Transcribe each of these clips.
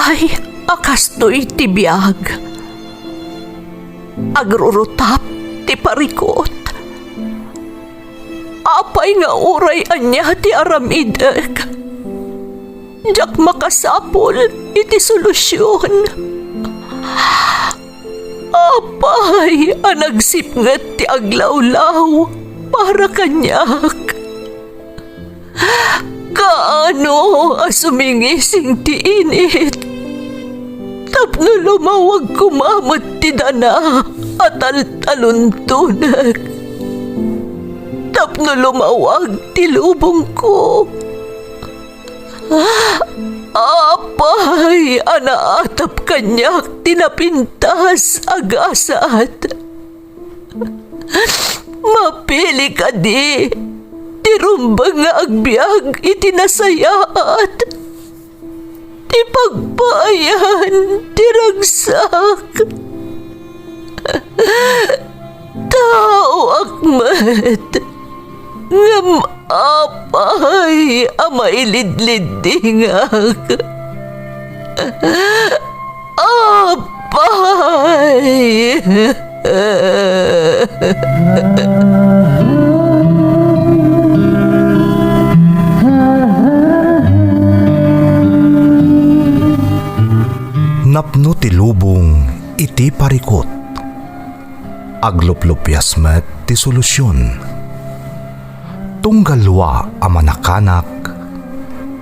Apay, akastoy tibiyag. Agrurutap ti parikot. Apay nga uray anya ti aramidek. Jak makasapol iti solusyon. Apay, anagsipnget ti aglawlaw para kanyak. Kaano asumingising ti init? Tapno lumawag kumamot ti dana at taluntunak. Tapno lumawag ti lubong ko. Apay, anaatap kanyak tinapintas agasat. Mapili ka di, tirumbang nga agbyag itinasayaat. Ti pagbayan, tiragsak. Tao akmat, ngam apay, amailidlidingak. Apay. Napno ti lubong iti parikot. Agluplupyas met ti solusyon. Tunggalwa a manakanak,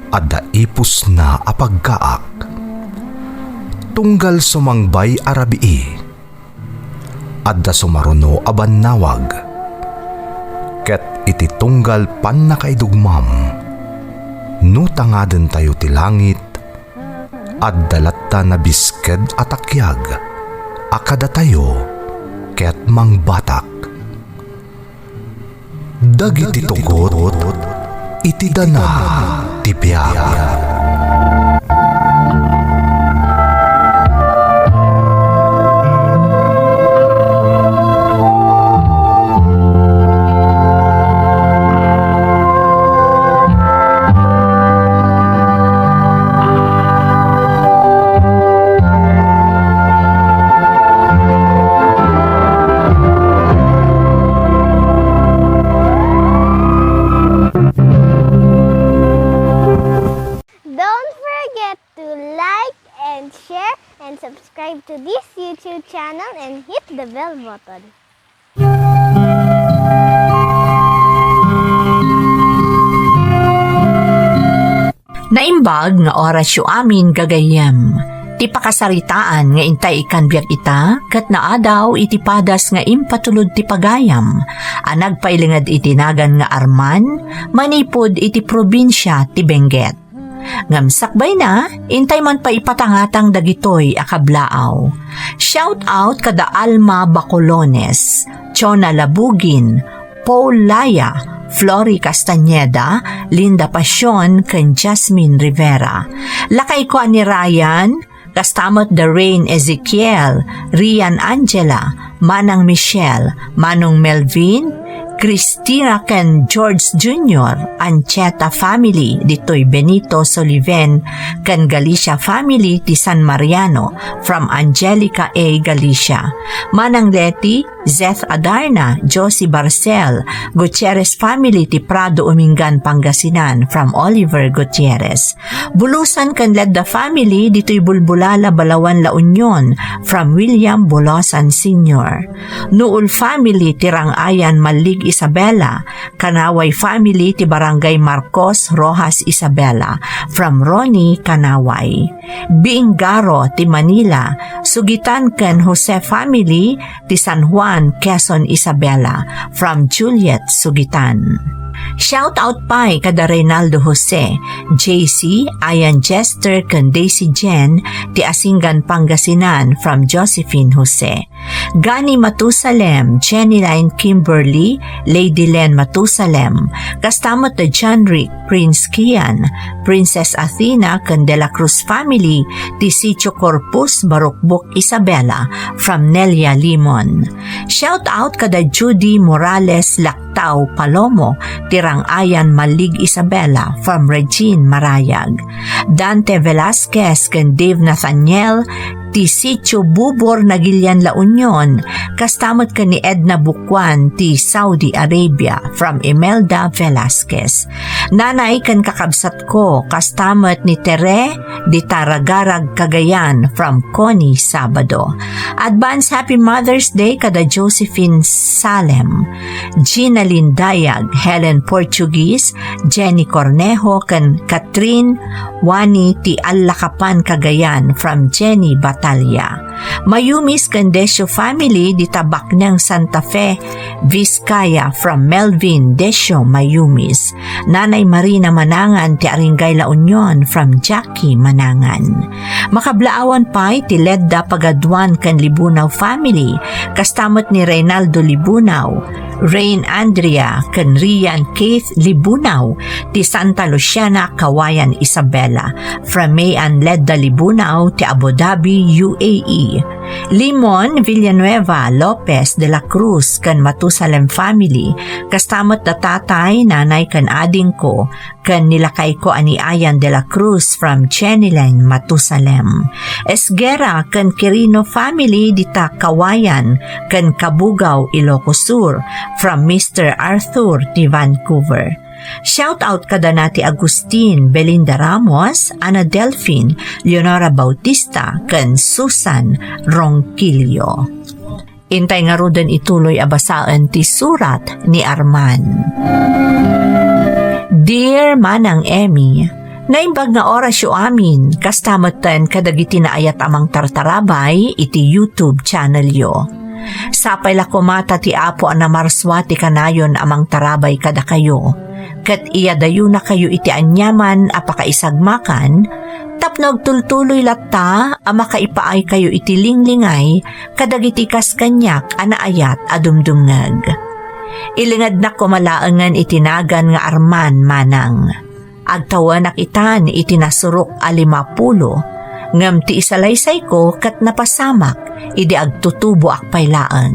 adda ipus na apagkaak. Tunggal sumangbay arabii, adda sumaruno a bannawag. Ket iti tunggal pan nakaidugmam, nutangaden tayo ti langit, adda latta na bisked atakyag, akada tayo ket mangbatak. Dagiti tugot, iti dana ti biag. Subscribe to this YouTube channel and hit the bell button. Naimbag nga orasyo amin gagayem. Ti pakasaritaan nga intay ikan biag ita, kat naadaw iti padas nga impatulod ti pagayam. Anagpailingad iti nagan nga Arman, manipod iti probinsya ti Benguet. Ngamsakbay na, intay man pa ipatangatang dagitoy akablaaw. Shout out kada Alma Bacolones, Chona Labugin, Paul Laya, Flory Castañeda, Linda Pasion, ken Jasmine Rivera. Lakay ko ni Ryan, kastamot Darrain Ezekiel, Rian Angela, Manang Michelle, Manong Melvin, Christina ken George Jr., Ancheta family, ditoy Benito Soliven, ken Galicia family ti San Mariano, from Angelica A. Galicia. Manang Leti, Zeth Adarna, Josie Barcel, Gutierrez family ti Prado Umingan, Pangasinan, from Oliver Gutierrez. Bulusan ken Ledda family, ditoy Bulbulala, Balawan, La Union, from William Bolosan Sr. Nuul family ti Rangayan, Malig, Isabela, Kanaway family ti Barangay Marcos, Rojas, Isabela, from Ronnie Kanaway. Biingaro ti Manila, Sugitan ken Jose family ti San Juan, Quezon, Isabela, from Juliet Sugitan. Shout out pa kada Reynaldo Jose, JC, Ayan Jester ken Daisy Jen ti Asingan, Pangasinan, from Josephine Jose. Gani Matusalem, Jenny Line Kimberly, Lady Len Matusalem, kastamot na John Rick, Prince Kian, Princess Athena, Candela Cruz family, Tisicho Corpus, Barukbuk Isabela, from Nelia Limon. Shout out kada Judy Morales Lactao Palomo, Tirang Ayan Malig Isabela, from Regine Marayag. Dante Velasquez kan Dave Nathaniel, ti Sitio Bubor Nagilian La Union, kastamot ka ni Edna Bukwan ti Saudi Arabia, from Imelda Velasquez. Nanay kan kakabsat ko, kastamot ni Tere di Taragarag Cagayan, from Connie Sabado. Advance Happy Mother's Day kada Josephine Salem, Gina Lindayag, Helen Portuguese, Jenny Cornejo kan Catherine Wani ti Allakapan Cagayan, from Jenny Batalya. Mayumis Candesio family di Tabaknang Santa Fe, Vizcaya, from Melvin Desio Mayumis. Nanay Marina Manangan ti Aringay La Union, from Jackie Manangan. Makablaawan pa ti Ledda Pagaduan kan Libunaw family, kastamot ni Reynaldo Libunaw, Rain Andrea kan Rian Keith Libunaw ti Santa Luciana Kawayan Isabela, from Mayan Ledda Libunaw ti Abu Dhabi UAE. Limon Villanueva Lopez de la Cruz kan Matusalem family, kastamot na tatay nanay kan ading ko kan nilakay ko ani Ayan de la Cruz, from Chenilen Matusalem. Esguera kan Quirino family dita Kawayan kan Kabugaw Ilocos Sur, from Mr. Arthur di Vancouver. Shout out kada nati Agustin, Belinda Ramos, Ana Delphine, Leonora Bautista, kan Susan Ronquillo. Intay nga rodan ituloy abasaan ti surat ni Arman. Dear Manang Emmy, naimbag nga oras yu amin, kastamatan kadagiti na ayat amang tartarabay iti YouTube channel yo. Sapay la kumata ti apo na marswati kanayon amang tarabay kada kayo. Kat iya dayo na kayo iti anyaman apakaisagmakan, tapnog tultuloy latta ama kaipaay kayo iti linglingay kadagiti kas kanyak anaayat adumdumngag. Ilingad na kumalaangan itinagan nga Arman Manang. Agtawanak itan itinasurok a 50, ngam ti isalaysay ko kat napasamak idi agtutubo akpaylaan.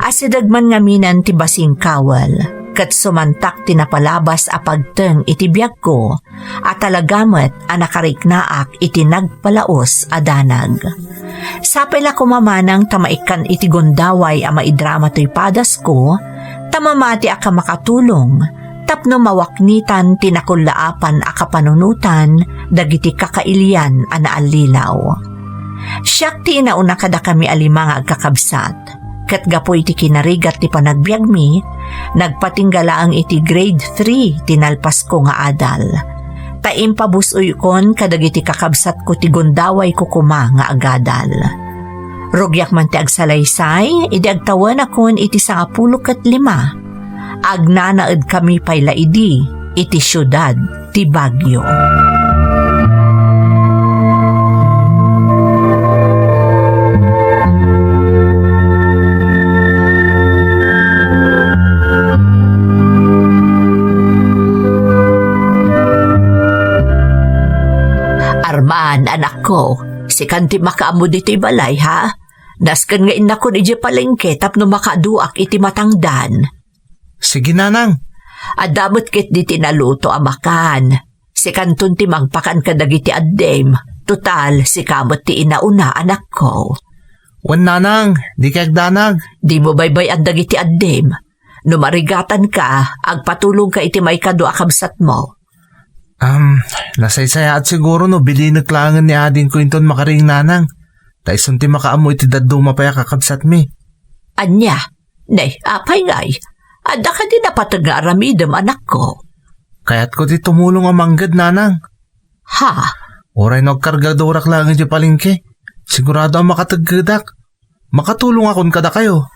Asidagman ngaminan ti basing kawal, kat sumantak tinapalabas a pagteng iti biyag ko, at talagamet a nakariknaak iti nagpalaos a danag. Sapila kumamanang tamaikan iti gondaway a maidrama to'y padas ko, tamamati a makatulong, tapno mawaknitan tinakulaapan a kapanunutan, dagiti kakailian a naalilaw. Siyak ti inauna kada kami alimang agkakabsat, kat gapoy ti kinarigat ti panagbiag mi, nagpatinggala ang iti grade 3 tinalpas ko nga adal. Taim pabusoy kon kadagiti kakabsat ko ti gondaway ko kuma nga agadal. Rugyak man ti agsalaysay, idi agtawan akon iti 15. Agnanaed kami pay laidi iti syudad ti Baguio. Arman, anak ko, si kanti makaamo dito'y balay, ha? Naskan nga ina ko ni palengke tapno makaduak iti matangdan. Sige nanang. Adamot kit di tinaluto amakan. Si kanton ti magpakan kadagiti addem. Total, si kamot ti inauna, anak ko. Wan nanang, di kagdanag. Di mo baybay ang dagiti addem. Numarigatan ka, agpatulong ka iti may kadua kabsat mo. Nasaysaya at siguro no, bilinaglangan ni ading ko inton makaring nanang. Taisun ti makaamoy ti daduma paya kakabsat mi. Anya, nay, apay ngay. Adda ka din napatag nga aramidem, anak ko. Kaya't ko ti tumulong ang manggad nanang. Ha? Oray nagkargadorak lang di palingke. Sigurado ang makataggadak. Makatulong akon kada kayo.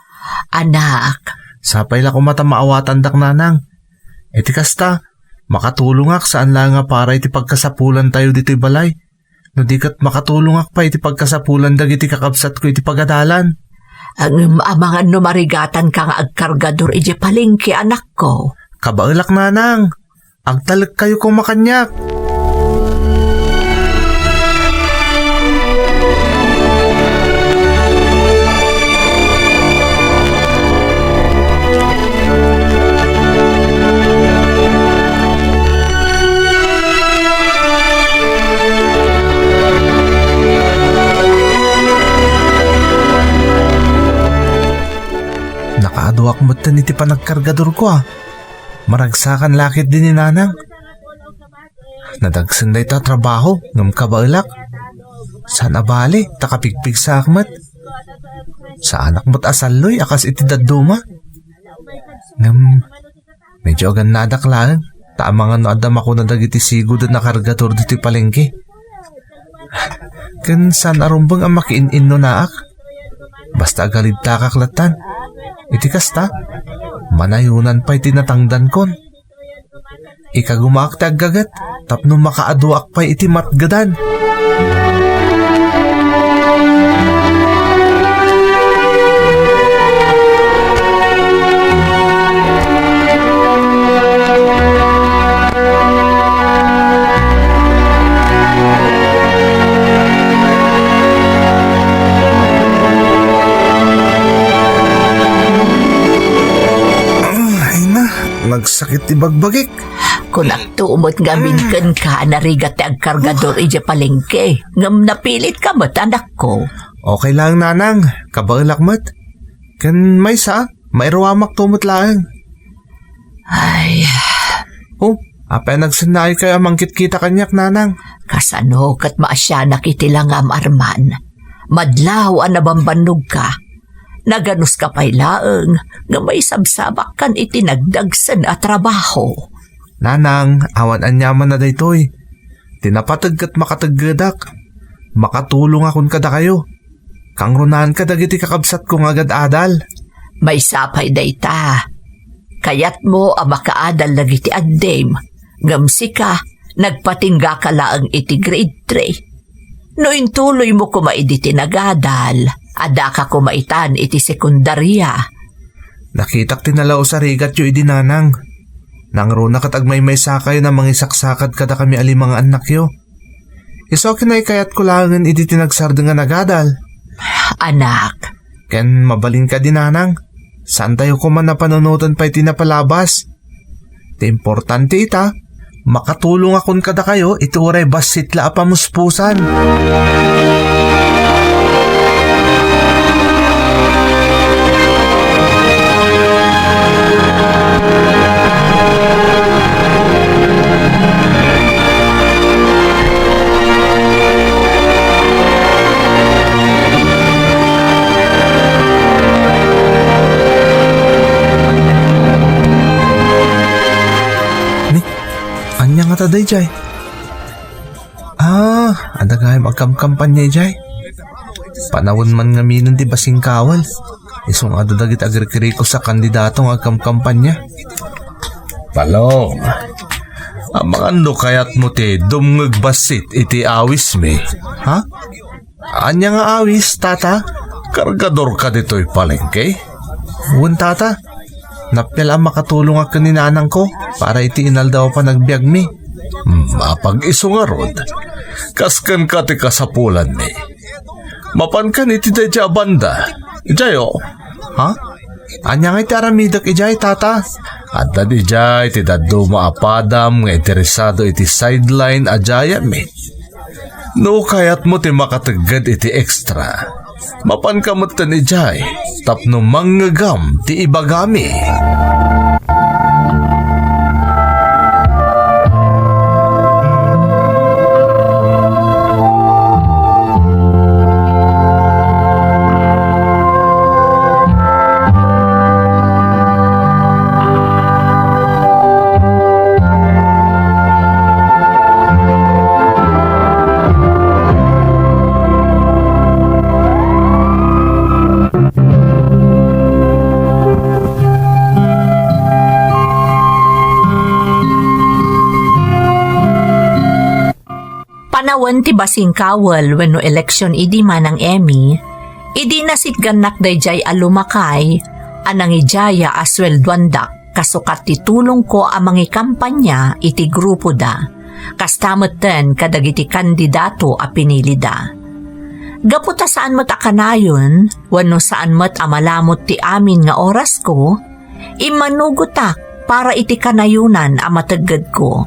Anak. Sapay la kumata maawatan dak nanang. Eti kasta, makatulong ak saan lang nga para iti pagkasapulan tayo dito'y balay. No di kat makatulong ak pa iti pagkasapulan dag iti kakabsat ko iti pagadalan. Ang mga numarigatan ka nga agkargador ije palengke anak ko. Kabailak nanang, agtalag kayo kung makanyak. Nakaduwak mo't iti panagkargador ko Maragsakan lakit din ni nanang. Nadagsan na ito trabaho ng kabailak. Saan abali, takapigpig sa akmat. Sa anak mo't asaloy, akas iti daduma. Medyo agan nadaklaan. Taamang adam ako na dagiti sigod na kargador dito palengke. Kan saan arumbang ang makiin-in no naak. Basta agalid takaklatan. Iti kasta, manayunan pa'y tinatangdan kon. Ikagumaak tagagat, tapno makaaduak pa'y iti matgadan. Nagsakit ti bagbagik. Kung nagtuumot nga minkan ka, narigat ti agkargador ije palengke. Ngam napilit ka mo't anak ko. Okay lang nanang, kabailak mat. Kan may sa, mairawamak tumot lang. Ay, Apay nagsanay kayo amangkit kita kanyak nanang. kasano kat maasya nakitilang am arman. Madlaw ang nabambanog ka. Naganus ka pa'y laeng nga may sabsabak kan itinagdagsan at trabaho. Nanang, awan anyaman na daytoy. Tinapatag kat makataggadak. Makatulong akon kada kayo. Kang runahan ka dagiti kakabsat kong agad adal. May sapay dayta. Kayat mo ang makaadal lagiti addem. Ngamsi ka, nagpatingga ka laeng iti grade 3. No intuloy mo kumaiditi nagadal, ada ka kumaitan iti sekundarya. Nakitak tinalaw sa rigat yu idi nanang. Nang runa katagmay may sakay na mangisaksakad kada kami alimang anak yo. Iso kinay kayat kulangan idi tinagsarda nga nagadal. Anak, Ken mabalin ka din nanang. Saan tayo kuman na panunutan pa'y tinapalabas? Ti importante ita, makatulong akon kada kayo ituray basitla apamuspusan. Anya nga taday, Jay? Adagay magkamkampanya, Jay. Panawon man nga minon di basing kawal. Isong adadagit agrikiriko sa kandidatong agkamkampanya. Palong, ang mga ano kayat mo ti dumngag basit iti awis me. Ha? Anya nga awis, tata? Kargador ka dito'y palengke? Uwan, tata. Napel ang makatulong ako ni nanang ko para iti inal daw pa nagbiag mi. Mapag-iso nga rod. Kaskan ka ti kasapulan mi. Mapan ka ni ti dadya banda. Ijayo. Ha? Anya nga iti aramidak ijay, tata? At dad ijay ti daddo maapadam nga interesado iti sideline ajaya mi. No kayat mo ti makatagad iti extra. Mapan ka mo tan ijay. Tapno manggagam ti ibagami. Panawan ti basing kawal wenno eleksyon idi manang Emmy, Idi nasit ganak dayjay alumakay, anang ijaya aswelduandak, kasukat titulong ko amang kampanya iti grupo da, kastameten kadagiti kandidato a pinili da. Gaputa saan mat akanayon, wano saan mat amalamot ti amin nga oras ko, imanugutak para iti kanayunan a matagad ko.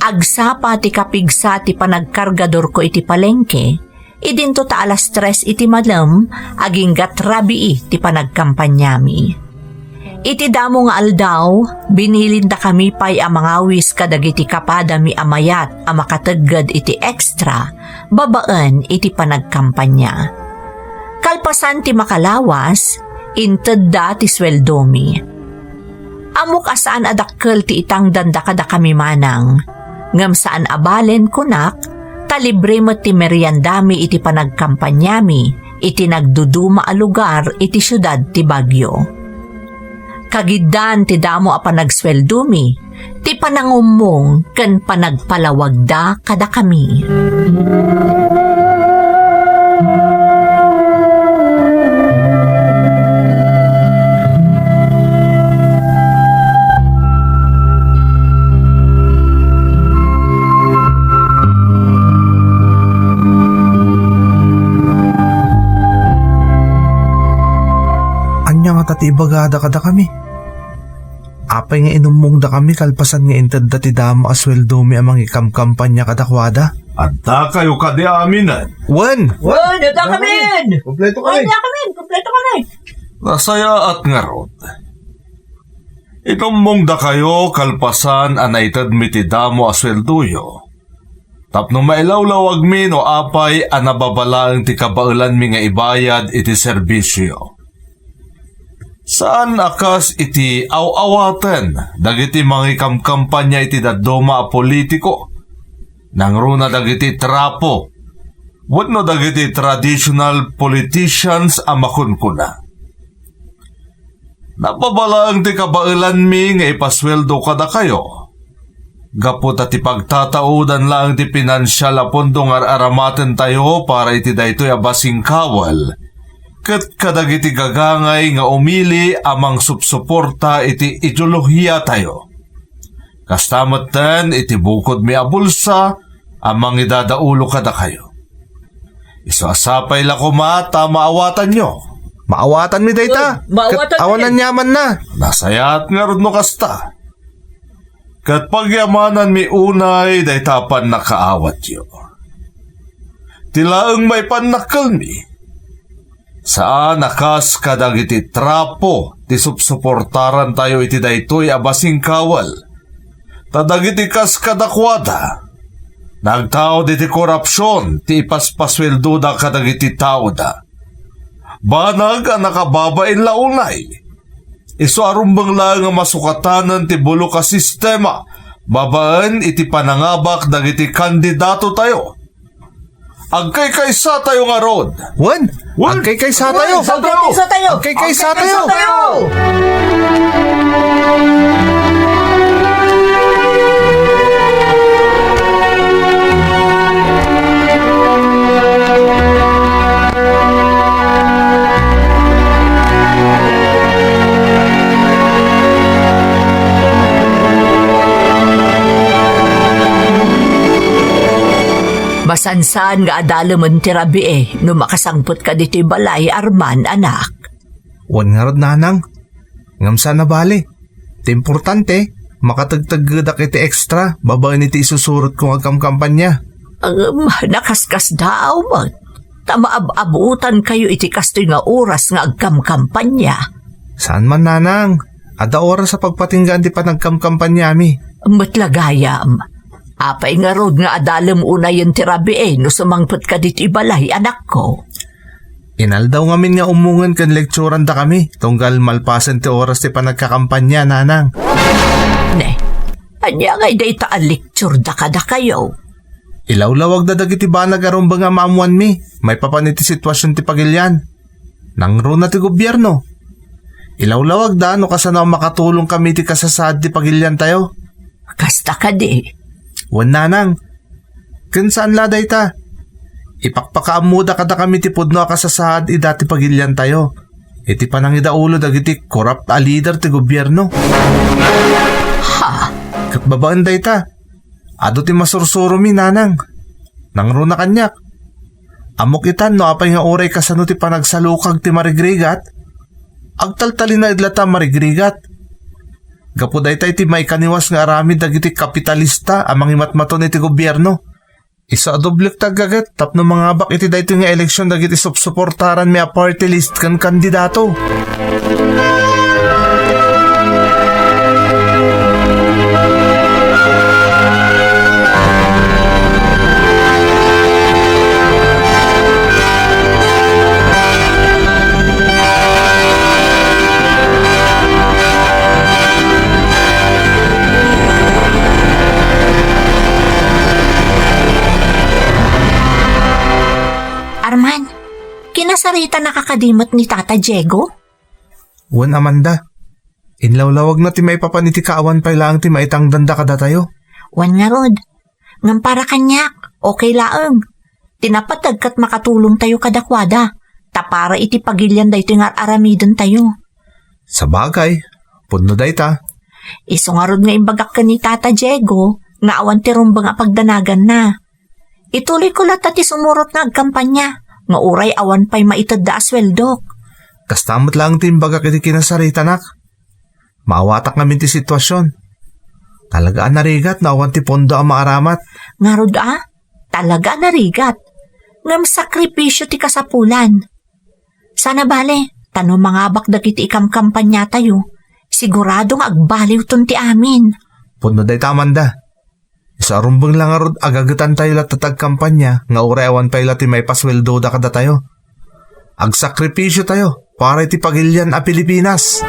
Agsapa ti kapigsa ti panagkargador ko iti palengke, idinto ta alas 3 iti malam, aging gatrabi ti panagkampanyami. Iti damo nga aldaw, binilinda kami pa'y amangawis kadagiti kapada mi amayat a makatagad iti extra, babaan iti panagkampanya. Kalpasan ti makalawas, inted da ti sweldomi. Amok asaan adakkel ti itang danda kada kami manang, ngam saan abalen kunak, talibre mo ti meriandami iti panagkampanyami, iti nagduduma a lugar iti syudad ti Baguio. Kagidan ti damo a panagsweldumi, ti panangumong ken panagpalawagda kada kami. Anya nga tati ibagada kada kami. Apay nga inumong da kami kalpasan nga inted da ti damo asweldo mi amang ikamkampanya kadakwada. Anta kayo kadi aminan. Wan! Wan, ito kami! Kompleto Kompleto kami! Nasaya at ngarod. Inumong da kayo kalpasan anaited mi ti damo asweldoyo. Tapno mailawlawag mi no apay anababalaang ti kabailan mi nga ibayad iti serbisyo. Saan akas iti aw-awaten dagiti mangikamkampanya iti dadoma a politiko? Nangruna dagiti trapo. Wenno dagiti traditional politicians a makunkuna. Napabalaang ti kabailan mi nga ipasweldo kada kayo. Gapot at ipagtataudan lang ti pinansyal a pondo nga aramaten tayo para iti daytoy a basing kawal. Ket kadagiti gagangay nga umili amang subsuporta iti ideolohiya tayo. Kastamatan iti bukod mi abulsa amang idadaulo kada kayo. Isasapay la kumata maawatan nyo. Maawatan mi dayta. Maawatan Ket awanan nyaman na. Nasayat nga rod no kasta. Kat pagyamanan mi unay daytapan nakaawat yo. Tilaang may panakal mi. Saan nakas kadagiti trapo ti subsuportaran tayo iti daytoy abasing kawal. Tadagiti kas kadakwada. Nagtao diti korupsyon ti ipaspasweldo da kadagiti tao da. Banag ang nakababain launay. Isu arumbang lang nga masukatanan ti bulo ka sistema. Babaan iti panangabak dagiti kandidato tayo. Agkay-kaysa tayo nga rod. Wan! Agkay-kaysa tayo! Agkay-kaysa tayo! Basan-saan nga adalaman ti rabi no makasangpot ka dito balay arman anak. Wan nga rod nanang. Ngamsa na bali. Ti importante, makatagtagda iti extra, babaan iti isusurot kong agkamkampanya. Nakaskas daw mo. Tamaab-abutan kayo iti kastoy nga oras nga agkamkampanya. Saan man nanang? Ada oras sa pagpatinggan ti panagkamkampanya mi. Matlagayam. Apay nga rod nga adalam unayan ti rabi no sumangpot ka dito ibalay anak ko. Inaldaw ngamin nga umungan kan lekturan da kami, tunggal malpasan ti oras ti panagkakampanya nanang. Ne, anya nga iday taan lecture da kada kayo. Ilawlawag da dagiti banag arumba nga maamuan mi, may papaniti sitwasyon ti pagilyan. Nangro na ti gobyerno. Ilawlawag da no kasano makatulong kami ti kasasad ti pagilyan tayo. Kasta ka di. Wan nanang, ken saan laday ta? Ipakpakaamuda kada kami ti pudno akasasad dati pagilyan tayo. Iti panang idaulo dagiti corrupt a leader ti gobyerno. Ha? Kat babaan day ta. Ado ti masursuro mi nanang. Nangro na kanyak. Amok itan no apay nga oray kasano ti panagsalukag ti marigrigat. Agtaltalin na idlata marigrigat. Gapo day tay ti may kaniwas nga aramid dagiti kapitalista amang imatmaton iti gobyerno. Isa adoblik tagagat tapno mga bak iti dayto nga eleksyon dagiti supportaran may a party list kan kandidato. Arman, kinasarita nakakadimot ni Tata Diego? Wan Amanda. Inlawlawag na ti may papaniti kaawan pa lang ti maitang danda kada tayo. Wan nga rod. Ngam para kanyak, okay laeng. Tinapatag kat makatulong tayo kadakwada. Tapara iti pagilyan da ito nga aramidon tayo. Sa bagay, pudno day ta. Iso nga rod nga imbagak ka ni Tata Diego, nga awan ti rumbang a pagdanagan na. Ituloy ko lata ti sumurot nga agkampanya, nga uray awan pa'y maitad da asweldok. Kastamot lang ti imbaga kiti kinasarita nak. Maawatak namin ti sitwasyon. Talagaan narigat na awan ti pondo ang maaramat. Nga rod talaga narigat. Ngam sakripisyo ti kasapulan. Sana bale, tanong mga bakdag iti ikamkampanya tayo. Siguradong agbaliw ton ti amin. Puno day tamanda. Sa rumbang lang arod agagatan tayo latatag kampanya nga urewan pa ilati may pasweldo da kada tayo. Agsakripisyo tayo para iti pagilyan a Pilipinas.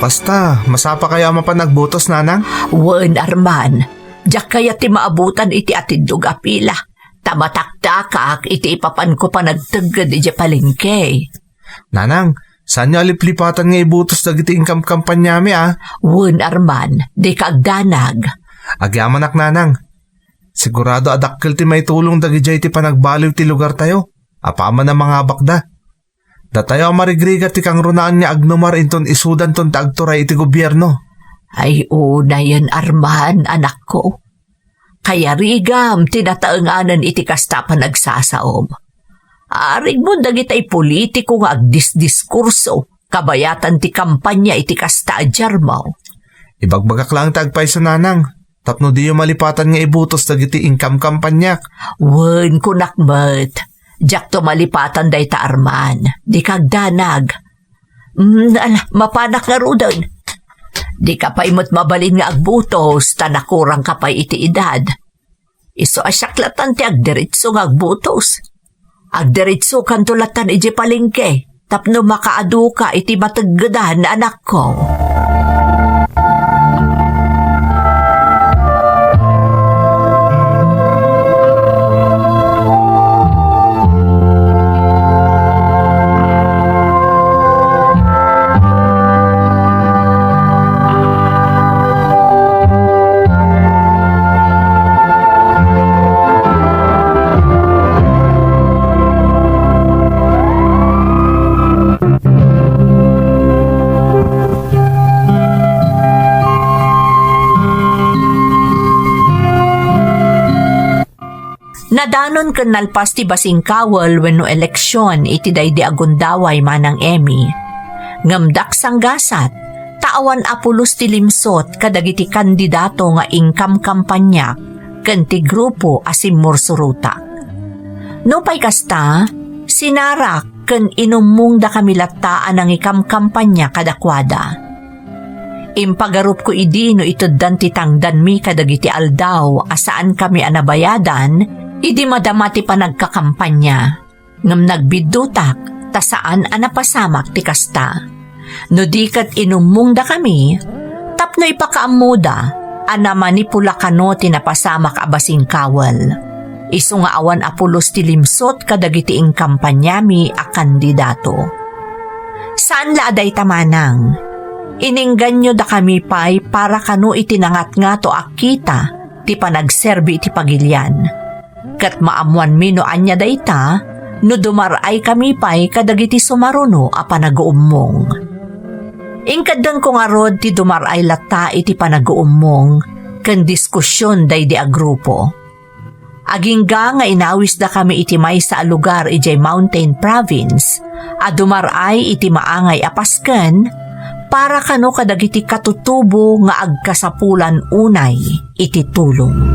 Kasta, masapa kaya mapanagbutos nanang? Wen Arman, diyak kaya ti maabutan iti atindog apila. Tamataktakak iti ipapan ko pa nagtagad iti palengke. Nanang, saan niya aliplipatan nga ibutos dagiti income kampanyami Wen Arman, di kagdanag. Agyamanak nanang. Sigurado adakkel ti may tulong dagiti ti panagbaliw ti lugar tayo. Apaman ang mga bakda. Datayo marigrigat ti kang runaan niya agnumar inton isudan ton taagturay iti gobyerno. Ay una yan Arman, anak ko. Kaya rigam tinataenganan iti kasta pa nagsasaom. Aring mo dagitay politiko nga agdiskurso, kabayatan ti kampanya iti kasta adyarmaw. Ibagbagak lang tagpay sa nanang. Tapno di yung malipatan nga ibutos dagiti income kampanyak. Wen kunakmet. Diyak to malipatan day ta Arman. Di kagdanag. Mapanak nga rudan. Di ka pa imot mabalin nga agbutos, tanakurang ka pa iti edad. Iso asyaklatan ti agdiritso nga agbutos. Agdiritso kantulatan iti palengke, tapno makaadu ka iti mataggadan na anak ko. Nadanon ken nalpas ti basingkawal wenno eleksyon iti daydi agundaway manang Emmy. Ngamdak sanggasat, taawan apulos ti limsot kadagiti kandidato nga income kampanya ken ti grupo asim mursuruta. No pay kasta, sinarak ken inumong da kami lataan ang ikam kampanya kadakwada. Impagarup ko idi no ituddan ti tangdan mi kadagiti aldaw asaan kami anabayadan. Idi madamati pa nagkakampanya. Ngam nagbidutak, tasaan anapasamak ti kasta. No dikat inumong da kami, tapno ipakaamuda, ana manipula kano tinapasama ka abasing kawal. Isu nga awan apulos tilimsot kadagiti ing kampanyami a kandidato. Saan la aday tamanang? Ininggan nyo da kami pay para kano itinangat nga to akita ti panagserbi iti pagilyan. Kat maamuan mi no anya da ita, no dumaray kami pay kadagiti sumaruno a panag-uummong. Ingkadang kong arod ti dumaray lata iti panag-uummong ken diskusyon day di a grupo. Agingga nga inawis da kami iti may sa lugar ijay Mountain Province, a dumaray iti maangay apasken, para kano kadagiti katutubo nga agkasapulan unay iti tulong.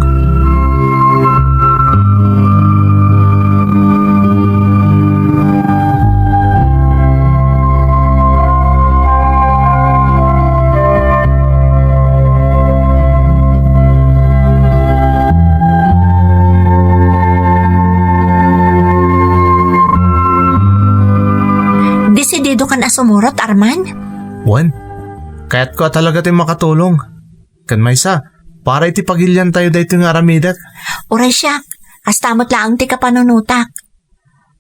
Desidido ka na sumurot, Arman? Wan, kaya't ko talaga tayo makatulong. Kan maysa, para iti pagilyan tayo dahito nga aramidak. Uray siya, kastamot lang ti kapanunutak.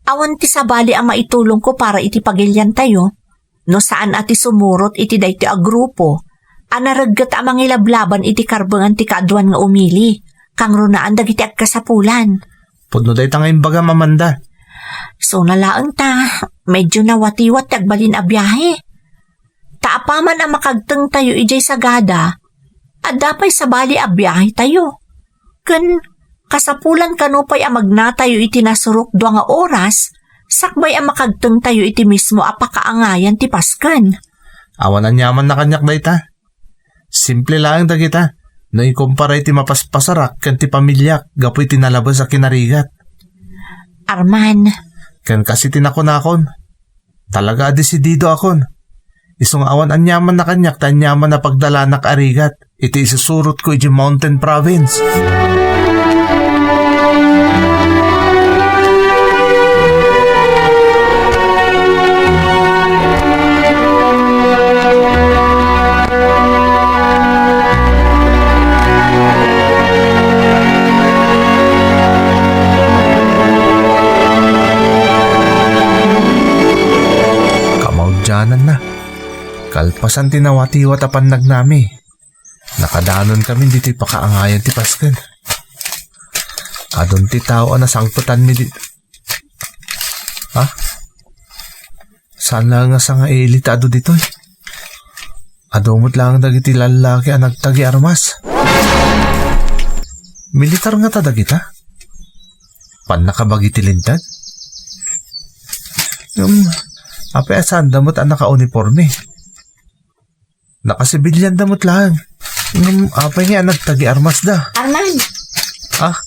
Awan ti sabali ang maitulong ko para iti pagilyan tayo. No saan ati sumurot iti dahito a grupo. Anaraggat amang ilablaban iti karbangan ti kaadwan nga umili. Kang runaan dagiti agkasapulan. Pudno dahi tangay baga mamanda. So nalaang ta, medyo nawatiwat tagbalin a biyahe. Taapaman ang makagteng tayo ijay sagada, at dapay sabali a biyahe tayo. Ken kasapulan kanupay ang magnatayo iti nasurok dua nga oras, sakbay ang makagteng tayo iti mismo a pakaangayan ti pasken. Awan ang yaman na kanyak dahi ta. Simple lang dagita, no ikumpara iti mapaspasarak kan ti pamilyak, gapoy tinalabas sa kinarigat. Arman, Kan kasi tinakon-akon. Talaga desidido akon. Isong awan anyaman na kanyak ta anyaman na pagdalanak arigat. Iti isusurot ko iti Mountain Province. Kamaudyanan na. Kalpasan tinawati-wat apan nagnami. Nakadanon kami dito'y pakaangayan ti Pasken. Adon ti tao na sangputan mi dito. Ha? Saan lang nga sa nga elit ado dito'y? Adomot lang dagiti lalaki ang nagtagi armas. Militar nga ta dagita? Pan nakabagiti lintad? Ape asan damot ang naka-uniforme. Nakasibilyan damot lang. Apay nga nagtagi armas da. Arman, Ah?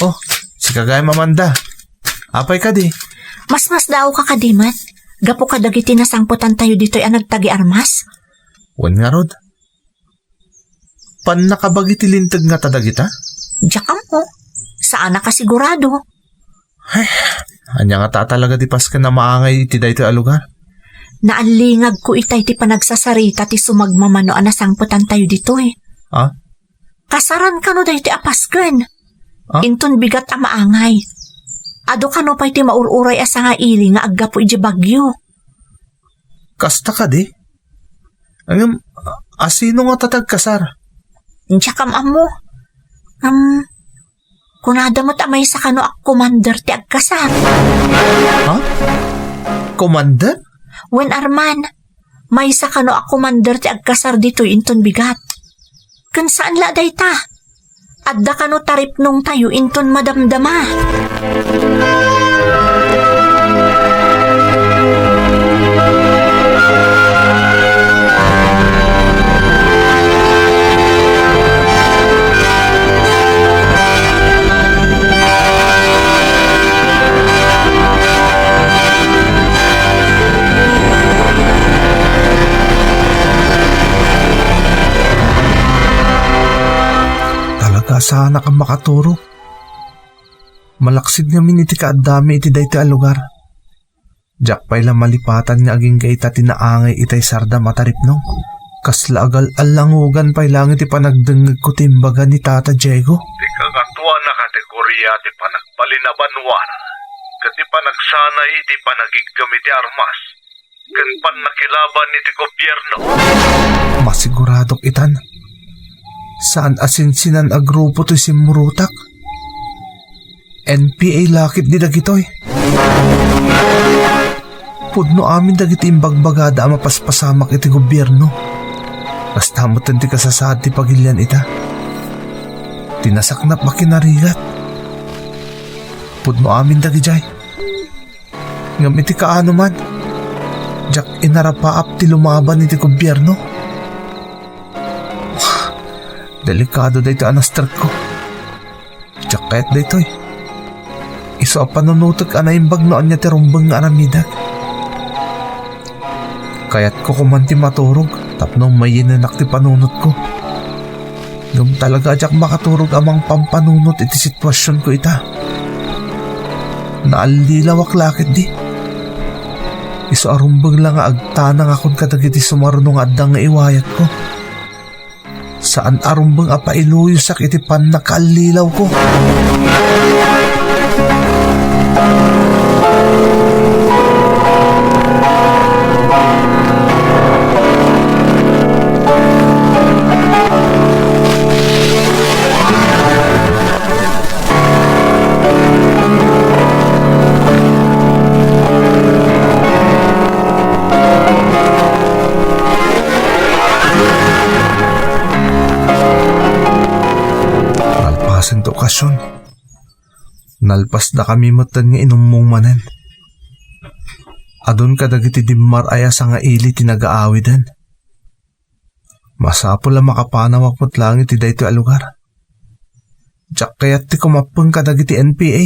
Oh, si kagaya mamanda. Apay ka di. mas daw ka kadimat. Gapo ka dagiti nasangputan tayo dito'y ang nagtagi armas. Wan nga rod. Pan nakabagi tilintag nga tadagita? Diyakam mo, saan na kasigurado? Anya nga ta talaga di Pasken na maangay iti daytoy a lugar. Naalingag ko itay ti panagsasarita ti sumagmamano ang nasangputan tayo dito'y. Ah? Kasaran ka no dahi ti apasken. Ah? Inton bigat a maangay. Ado ka no pa'y ti maururay asa nga ili nga aggapo iji bagyo. Kasta ka di? Ang asino nga tatagkasar? Diyakam amo. Kunada mo't amay sa kano ak commander ti agkasar. Ha? Commander? Wen Arman, may sa kano ak commander ti agkasar dito'y inton bigat. Kan saan la day ta? Adda kano tarip nung tayo inton madamdama. Sana kang makaturo. Malaksid namin iti kaadami iti daytoy a lugar. Jak pa'y malipatan nga aging kay tinaangay itay sarda mataripnong. Kasla agal alangugan pa'y langit ipanagdengeg ko timbaga ni Tata Diego. Ti kagatuan na kategorya ti panagbalinabanwan. Kat panagsanay iti panagigami ti armas. Kan pan nakilaban iti gobyerno. Masiguradok itan. Saan asinsinan a grupo to simurutak? NPA lakit di dagitoy. Pudno amin dagiti imbagbagada ang mapaspasamak iti gobyerno. Basta moten ti kasasad ti pagilyan ita. Tinasaknap makinarigat. Pudno amin dagijay. Ngam iti kaano man. Jak inarapaap ti lumaban iti gobyerno. Delikado dito anastrat ko. Jak kahit dito'y. Iso a panunutag anaimbag noon niya ti rumbang nga anamidag. Kaya't ko kumanti maturog tapno may inanak ti panunot ko. Gam talaga jak makaturog amang pampanunot iti sitwasyon ko ita. Naalilawak lakit di. Iso arumbag lang nga agtanang akon kadagiti sumarunong addang nga iwayat ko. Saan arumbang apailuyusak iti pan nakalilaw ko. Nalpasan to okasyon. Nalpas na kami matan nga inumong manen. Adun kadagiti dimmar aya sa nga ili tinagaawidan. Masapol la makapanawak mo't lang iti dayto a lugar. Jak kayat ti kumapeng kadagiti NPA.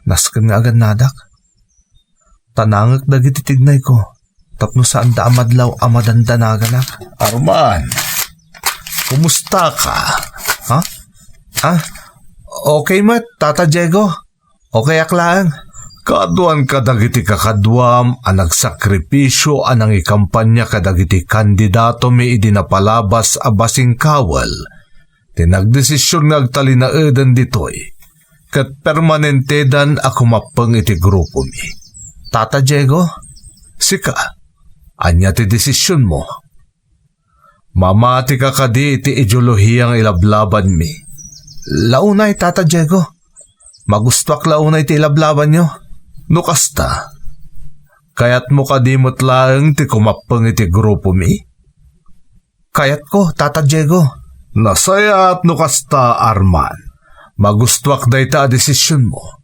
Nasken nga agad nadak. Tanangak dagiti tignay ko. Tapno saan da amadlaw amadandanagan ak. Arman, kumusta ka? Ha? Okay mat, Tata Diego. Okay aklaan. Kaduan kadagiti kakadwam ang nagsakripisyo anang ikampanya kadagiti kandidato mi idinapalabas a basingkawal. Tinagdesisyon nga agtalinaedan ditoy. Kat permanentedan ako mapeng iti grupo mi. Tata Diego? Sika, anya ti desisyon mo. Mamati ka kadi iti ideolohiyang ilablaban mi. Launay, Tata Diego. Magustuak launay ti ilablaban nyo. No kasta, kayat mo kadimot lang ti kumapeng iti grupo mi? Kayat ko, Tata Diego. Nasaya at no kasta, Arman. Magustuak dayta a desisyon mo.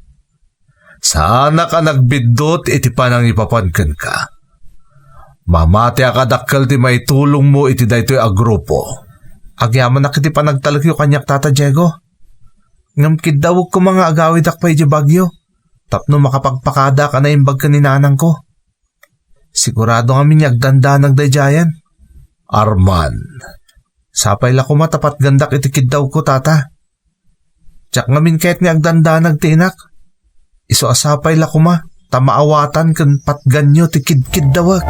Sana ka nagbidot iti panang ipapanken ka. Mamati akadakkel ti may tulong mo iti daytoy a grupo. Agyaman na kiti panagtalagyo kanyak, Tata Diego. Ngam kidawag ko mga agawid akpay di bagyo. Tapno makapagpakada ka na imbag ka ni nanang ko. Sigurado kami niya ganda nagdayjayan. Arman. Sapay la ko matapat gandak itikid daw ko, Tata. Tsak ngamin kahit ni agdanda nagtinak. Iso asapay la ko ma. Tamaawatan kan patganyo tikid-kid dawag.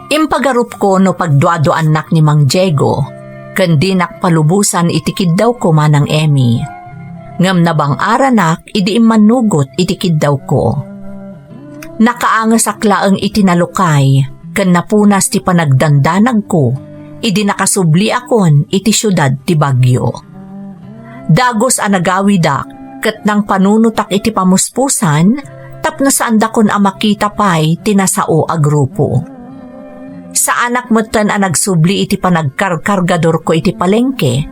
Impagarup ko no pagduado anak ni Mang Diego, kandi nakpalubusan itikid daw ko manang Emmy. Ngam na bang aranak, idi manugot itikid daw ko. Nakaangas aklaang itinalukay, kan napunas ti panagdandanag ko, idi nakasubli akon iti syudad ti Bagyo. Dagos anagawidak, kat nang panunutak iti pamuspusan, tapno saan dakon amakita pa'y tinasao a grupo. Sa anak motan ang nagsubli iti panagkarkargador ko iti palengke,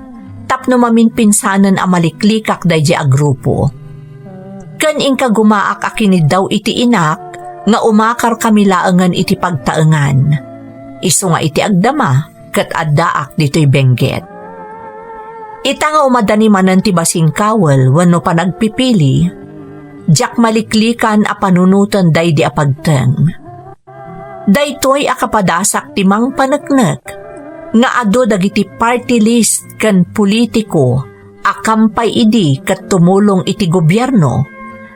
tapno maminpinsanan a maliklikak daydi a grupo. Kan inka gumaak akinid daw iti inak nga umakar kami laangan iti pagtaengan. Isu nga iti agdama ket addaak ditoy bengget. Ita nga umadani manan ti basingkawel wenno panagpipili, jak maliklikan a panunutan daydi a pagteng. Daytoy a kapadasak ti mang paneknek nga ado dagiti party list ken politiko akampay idi ket tumulong iti gobyerno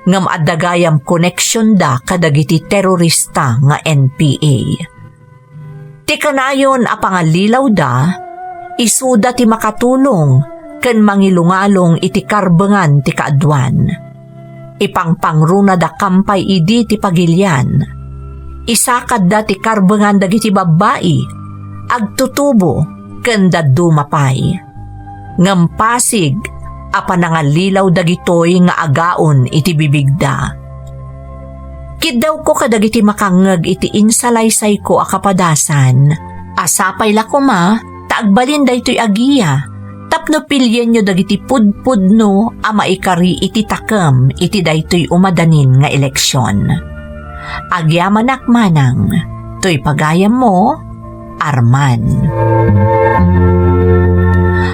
nga maadagayam koneksyon da kadagiti terorista nga NPA. Ti kanayon a pangalilaw da, isuda ti makatulong ken mangilungalong iti karbengan ti kaadwan. Ipangpangruna da kampay idi ti pagilyan. Isakad da ti karbengan dagiti babae, agtutubo ken daddu mapay. Ngampasig a panangalilaw dagitoy nga agaon iti bibigda. Kiddaw ko kadagiti makangeg iti insalaysay ko a kapadasan. Asapay la ko ma, taagbalin daytoy agiya. Tapno pilyen nyo dagiti pudpudno a maikari iti takam iti daytoy umadanin nga eleksyon. Agyaman manang, to'y pagayam mo, Arman.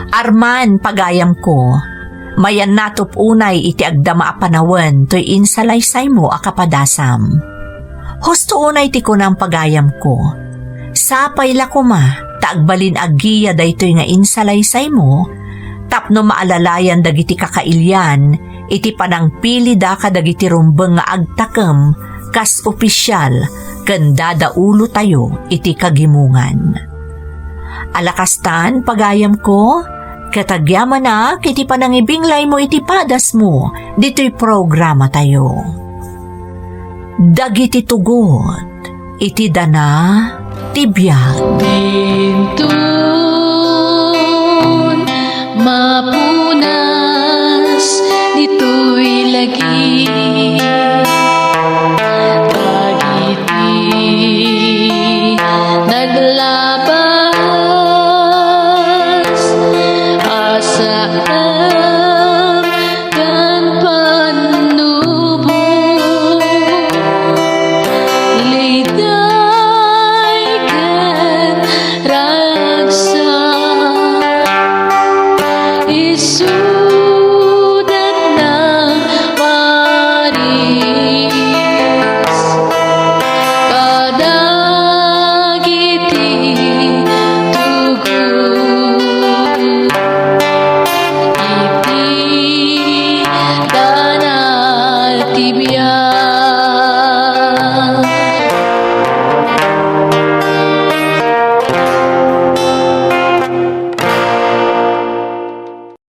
Arman, pagayam ko, mayan natop unay iti agdama a panawen to'y insalaysay mo a kapadasam. Husto unay ti kunang pagayam ko, sapay la kuma, taagbalin agiya daytoy nga insalaysay mo, tapno maalalayan dagiti kakailyan, iti panangpili da kadagiti rumbeng nga agtakem, kas opisyal ken dadaulo tayo iti kagimungan. Alakastan pagayam ko, katagyaman na kiti panangibinglay mo iti padas mo, dito'y programa tayo. Dagiti tugot, iti dana, tibiyag. Bintun, mapuna